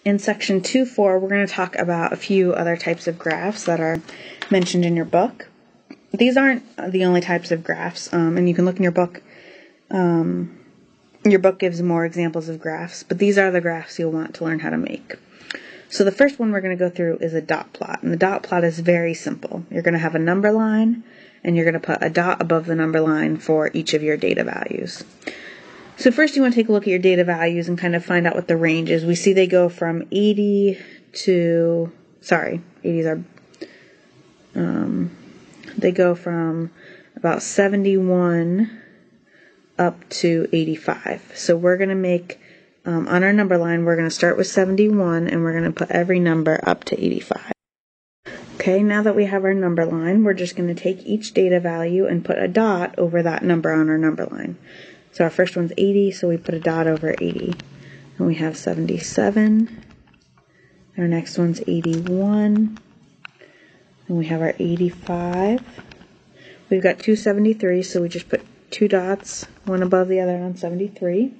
In section 2.4, we're going to talk about a few other types of graphs that are mentioned in your book. These aren't the only types of graphs, and you can look in your book. Your book gives more examples of graphs, but these are the graphs you'll want to learn how to make. So the first one we're going to go through is a dot plot, and the dot plot is very simple. You're going to have a number line, and you're going to put a dot above the number line for each of your data values. So first you want to take a look at your data values and kind of find out what the range is. We see they go from 80 to, 80s are, they go from about 71 up to 85. So we're going to make, on our number line, we're going to start with 71 and we're going to put every number up to 85. Okay, now that we have our number line, we're just going to take each data value and put a dot over that number on our number line. So our first one's 80, so we put a dot over 80. And we have 77. Our next one's 81. And we have our 85. We've got two 73, so we just put two dots, one above the other on 73.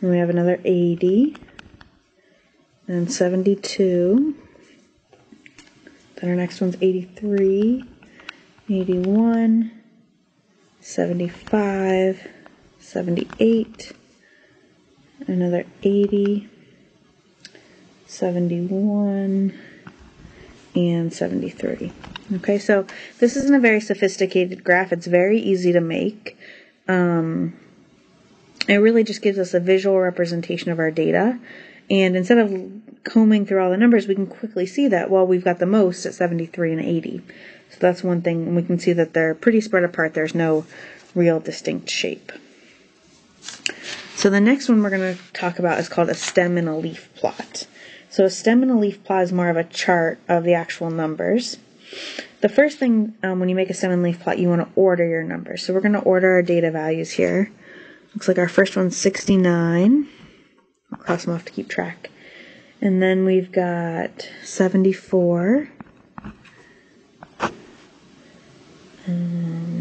And we have another 80. And 72. Then our next one's 83, 81, 75, 78, another 80, 71, and 73. Okay, so this isn't a very sophisticated graph. It's very easy to make. It really just gives us a visual representation of our data. And instead of combing through all the numbers, we can quickly see that, well, we've got the most at 73 and 80. So that's one thing. And we can see that they're pretty spread apart. There's no real distinct shape. So the next one we're going to talk about is called a stem and a leaf plot. So a stem and a leaf plot is more of a chart of the actual numbers. The first thing, when you make a stem and leaf plot, you want to order your numbers. So we're going to order our data values here. Looks like our first one's 69. I'll cross them off to keep track. And then we've got 74.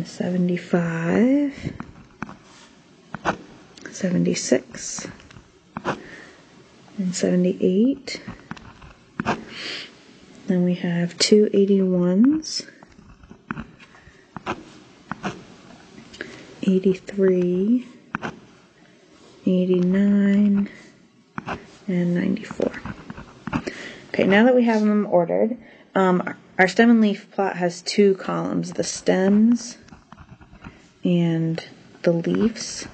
75. 76. And 78. Then we have two 81s. 83. 89. And 94. Okay, now that we have them ordered, our stem and leaf plot has two columns, the stems and the leaves.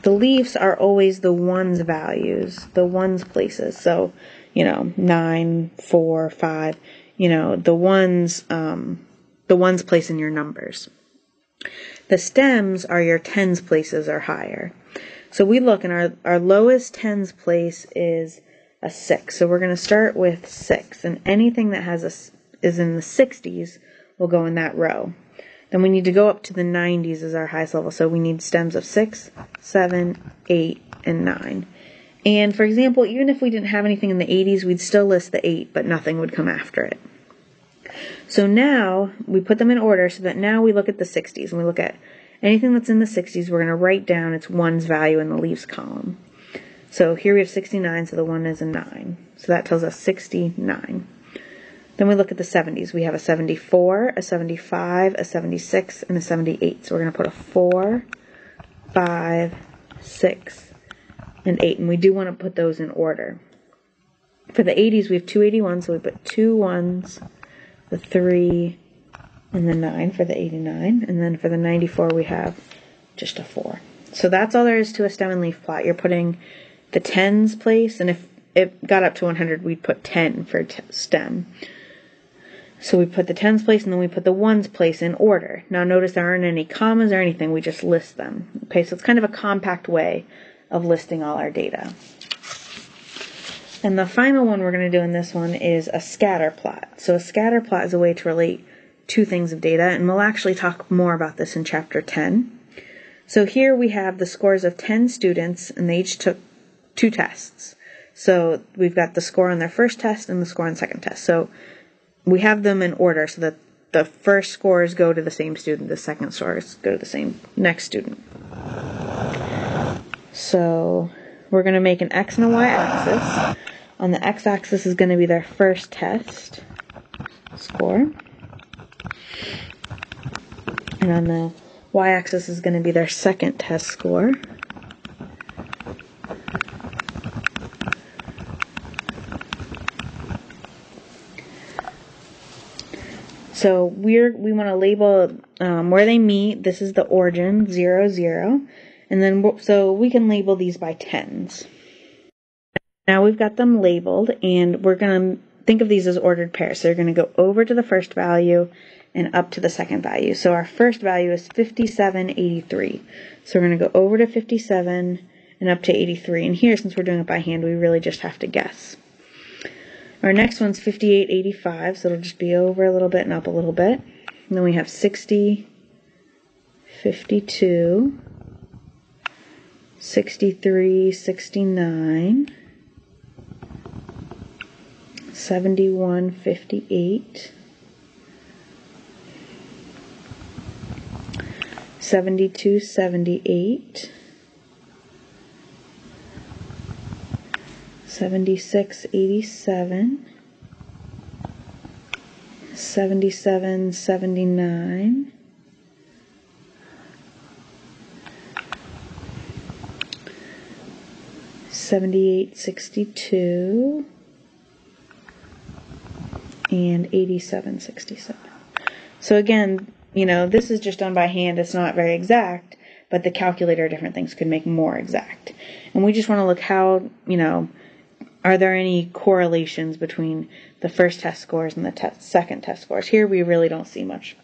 The leaves are always the ones values, the ones places. So, 9, 4, 5, the ones place in your numbers. The stems are your tens places or higher. So we look, and our lowest tens place is a 6. So we're going to start with 6, and anything that is in the 60s will go in that row. Then we need to go up to the 90s as our highest level. So we need stems of 6, 7, 8, and 9. And for example, even if we didn't have anything in the 80s, we'd still list the 8, but nothing would come after it. So now we put them in order so that now we look at the 60s, and we look at anything that's in the 60s, we're going to write down its ones value in the leaves column. So here we have 69, so the 1 is a 9. So that tells us 69. Then we look at the 70s. We have a 74, a 75, a 76, and a 78. So we're going to put a 4, 5, 6, and 8. And we do want to put those in order. For the 80s, we have two 81s, so we put two 1s, the 3, and the 9 for the 89. And then for the 94, we have just a 4. So that's all there is to a stem and leaf plot. You're putting the tens place, and if it got up to 100, we'd put 10 for stem. So we put the tens place, and then we put the ones place in order. Now notice there aren't any commas or anything, we just list them. Okay, so it's kind of a compact way of listing all our data. And the final one we're going to do in this one is a scatter plot. So a scatter plot is a way to relate two things of data, and we'll actually talk more about this in chapter 10. So here we have the scores of 10 students, and they each took 2 tests. So we've got the score on their first test and the score on the second test. So we have them in order so that the first scores go to the same student, the second scores go to the same next student. So we're going to make an X and a Y axis. On the x-axis is going to be their first test score. And on the y-axis is going to be their second test score. So we want to label where they meet. This is the origin, 0, 0. And then so we can label these by tens. Now we've got them labeled, and we're going to think of these as ordered pairs. So they're going to go over to the first value and up to the second value. So our first value is 5783. So we're going to go over to 57 and up to 83. And here, since we're doing it by hand, we really just have to guess. Our next one's 5885, so it'll just be over a little bit and up a little bit. And then we have 60, 52, 63, 69, 71, 58, 72, 78, 76, 87, 77, 79, 78, 62, and 87, 67. So again, you know, this is just done by hand. It's not very exact, but the calculator, different things could make more exact. And we just want to look how, you know, are there any correlations between the first test scores and the second test scores? Here we really don't see much.